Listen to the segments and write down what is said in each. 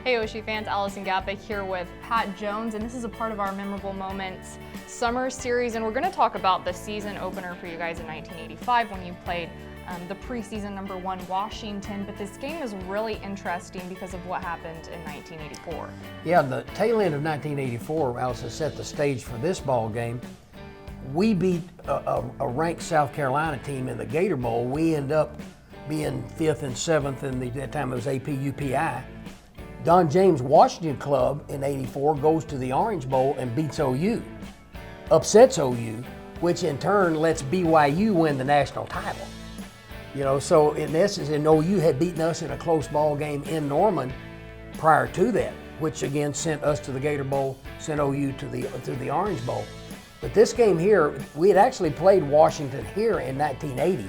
Hey Oshie fans, Allison Gappa here with Pat Jones, and this is a part of our Memorable Moments Summer Series, and we're going to talk about the season opener for you guys in 1985 when you played the preseason #1 Washington, but this game is really interesting because of what happened in 1984. Yeah, the tail end of 1984, Allison, set the stage for this ball game. We beat a ranked South Carolina team in the Gator Bowl. We end up being 5th and 7th in that time it was AP UPI. Don James' Washington club in '84 goes to the Orange Bowl and beats OU, upsets OU, which in turn lets BYU win the national title. You know, so in essence, and OU had beaten us in a close ball game in Norman prior to that, which again sent us to the Gator Bowl, sent OU to the Orange Bowl. But this game here, we had actually played Washington here in 1980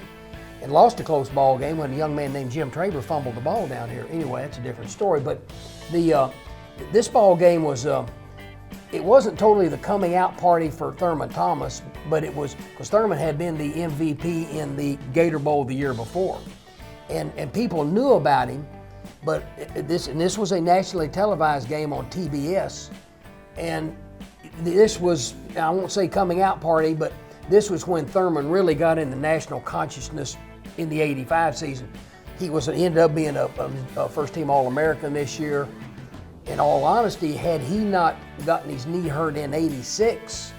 and lost a close ball game when a young man named Jim Traber fumbled the ball down here. Anyway, that's a different story. But this ball game was, it wasn't totally the coming out party for Thurman Thomas, but it was because Thurman had been the MVP in the Gator Bowl the year before. And people knew about him, but this was a nationally televised game on TBS. And this was, I won't say coming out party, but this was when Thurman really got in the national consciousness in the '85 season. He ended up being a first-team All-American this year. In all honesty, had he not gotten his knee hurt in '86,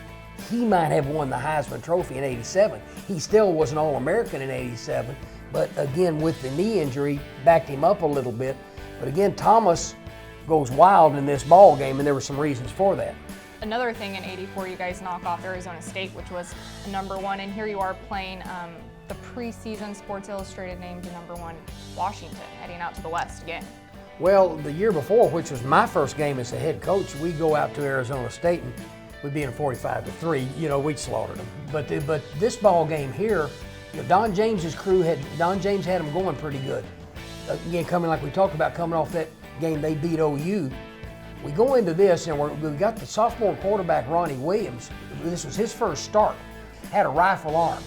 he might have won the Heisman Trophy in '87. He still was an All-American in '87, but again, with the knee injury, backed him up a little bit. But again, Thomas goes wild in this ball game, and there were some reasons for that. Another thing in '84, you guys knock off Arizona State, which was #1, and here you are playing the preseason Sports Illustrated named #1 Washington, heading out to the West again. Well, the year before, which was my first game as a head coach, we go out to Arizona State and we beat them 45-3. You know, we slaughtered them. But this ball game here, you know, Don James had them going pretty good. Again, coming like we talked about, coming off that game they beat OU. We go into this and we got the sophomore quarterback Ronnie Williams. This was his first start. Had a rifle arm.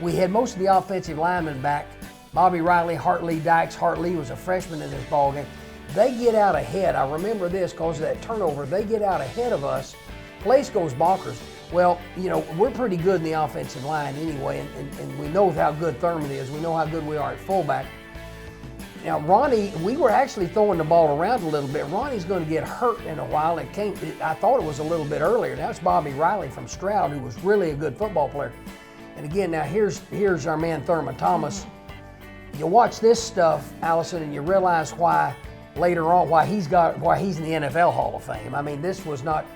We had most of the offensive linemen back. Bobby Riley, Hartley Dykes. Hartley was a freshman in this ball game. They get out ahead. I remember this because of that turnover. They get out ahead of us. Place goes bonkers. Well, you know, we're pretty good in the offensive line anyway, and we know how good Thurman is. We know how good we are at fullback. Now, Ronnie, we were actually throwing the ball around a little bit. Ronnie's going to get hurt in a while. I thought it was a little bit earlier. Now it's Bobby Riley from Stroud, who was really a good football player. And again, now here's our man Thurman Thomas. You watch this stuff, Allison, and you realize why later on why he's in the NFL Hall of Fame. I mean, this was not.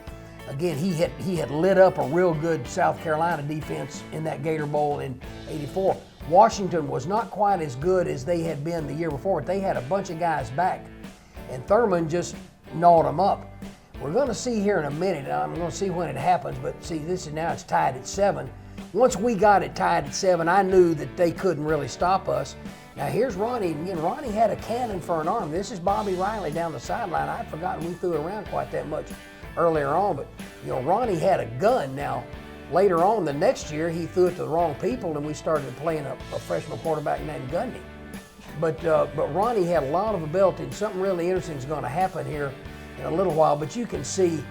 Again, he had lit up a real good South Carolina defense in that Gator Bowl in '84. Washington was not quite as good as they had been the year before. They had a bunch of guys back, and Thurman just gnawed them up. We're going to see here in a minute, and I'm going to see when it happens, but see, now it's tied at 7. Once we got it tied at 7, I knew that they couldn't really stop us. Now here's Ronnie, and again, Ronnie had a cannon for an arm. This is Bobby Riley down the sideline. I'd forgotten we threw it around quite that much earlier on, but you know, Ronnie had a gun. Now, later on the next year, he threw it to the wrong people, and we started playing a freshman quarterback named Gundy. But Ronnie had a lot of ability, and something really interesting is going to happen here in a little while. But you can see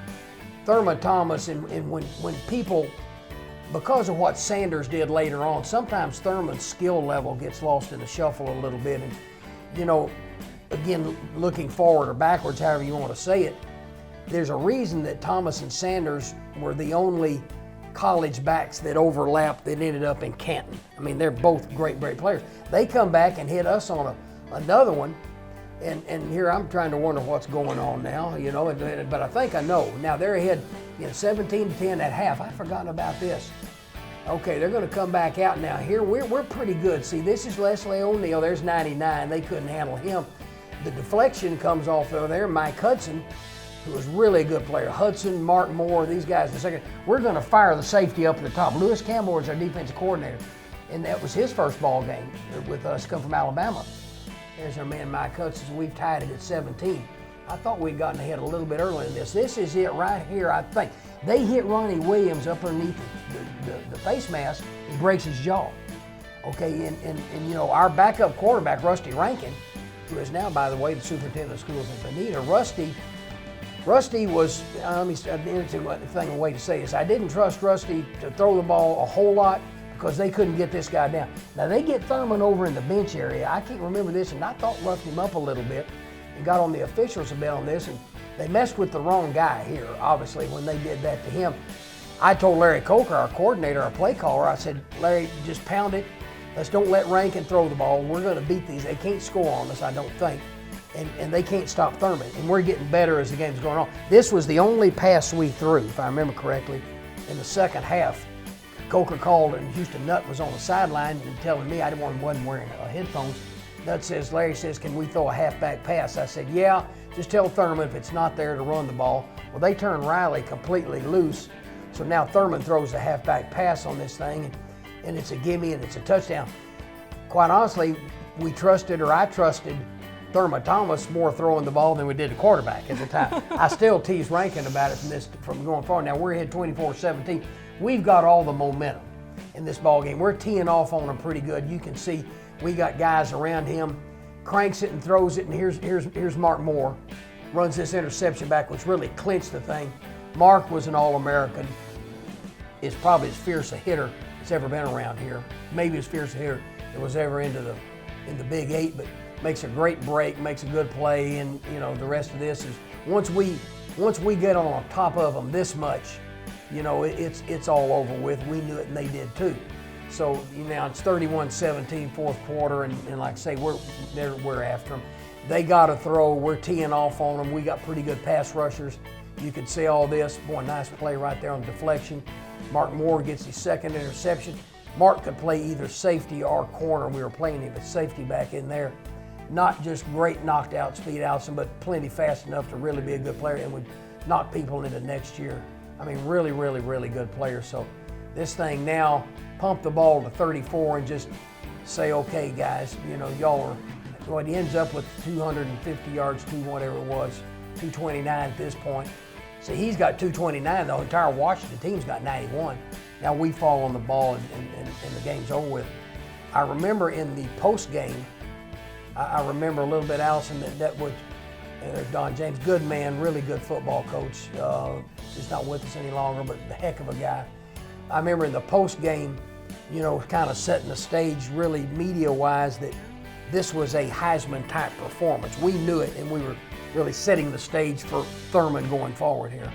Thurman Thomas, and when people, because of what Sanders did later on, sometimes Thurman's skill level gets lost in the shuffle a little bit. And, you know, again, looking forward or backwards, however you want to say it, there's a reason that Thomas and Sanders were the only college backs that overlapped that ended up in Canton. I mean, they're both great players. They come back and hit us on another one, and here I'm trying to wonder what's going on now, you know, but I think I know. Now they're ahead, you know, 17-10 at half. I'd forgotten about this. Okay, they're going to come back out now. Here we're pretty good. See, this is Leslie O'Neal. There's 99. They couldn't handle him. The deflection comes off of there. Mike Hudson, who was really a good player. Hudson, Mark Moore, these guys in the second. We're going to fire the safety up at the top. Lewis Campbell is our defensive coordinator, and that was his first ball game with us, come from Alabama. There's our man Mike Hudson. We've tied it at 17. I thought we'd gotten ahead a little bit earlier in this. This is it right here, I think. They hit Ronnie Williams up underneath the face mask. He breaks his jaw. Okay, and you know, our backup quarterback, Rusty Rankin, who is now, by the way, the superintendent of schools in Benita. Rusty was, let me, the interesting way to say this, I didn't trust Rusty to throw the ball a whole lot because they couldn't get this guy down. Now they get Thurman over in the bench area. I can't remember this, and I thought roughed him up a little bit and got on the officials a bit on this, and they messed with the wrong guy here, obviously, when they did that to him. I told Larry Coker, our coordinator, our play caller, I said, Larry, just pound it. Let's don't let Rankin throw the ball. We're going to beat these. They can't score on us, I don't think. And they can't stop Thurman. And we're getting better as the game's going on. This was the only pass we threw, if I remember correctly, in the second half. Coker called, and Houston Nutt was on the sideline and telling me, I wasn't wearing headphones. Larry says, can we throw a halfback pass? I said, yeah, just tell Thurman if it's not there to run the ball. Well, they turned Riley completely loose. So now Thurman throws a halfback pass on this thing, and it's a gimme and it's a touchdown. Quite honestly, I trusted Thurman Thomas more throwing the ball than we did the quarterback at the time. I still tease Rankin about it from going forward. Now we're ahead 24-17. We've got all the momentum in this ball game. We're teeing off on them pretty good. You can see we got guys around him, cranks it and throws it, and here's Mark Moore, runs this interception back, which really clinched the thing. Mark was an All-American. Is probably as fierce a hitter that's ever been around here. Maybe as fierce a hitter that was ever in the Big Eight, but makes a great break, makes a good play, and the rest of this is once we get on top of them this much, it's all over with. We knew it and they did too. So now it's 31-17 fourth quarter, and like I say, we're after them. They got to throw. We're teeing off on them. We got pretty good pass rushers. You can see all this. Boy, nice play right there on the deflection. Mark Moore gets his second interception. Mark could play either safety or corner. We were playing him at safety back in there. Not just great knocked out speed, Allison, but plenty fast enough to really be a good player and would knock people into next year. I mean, really, really, really good player. So this thing now, pump the ball to 34 and just say, okay, guys, y'all are, well, he ends up with 250 yards, whatever it was, 229 at this point. See, he's got 229. The entire Washington team's got 91. Now we fall on the ball and the game's over with. I remember in the post game, I remember a little bit, Allison, that was Don James, good man, really good football coach. He's not with us any longer, but the heck of a guy. I remember in the post game, kind of setting the stage really media-wise that this was a Heisman-type performance. We knew it, and we were really setting the stage for Thurman going forward here.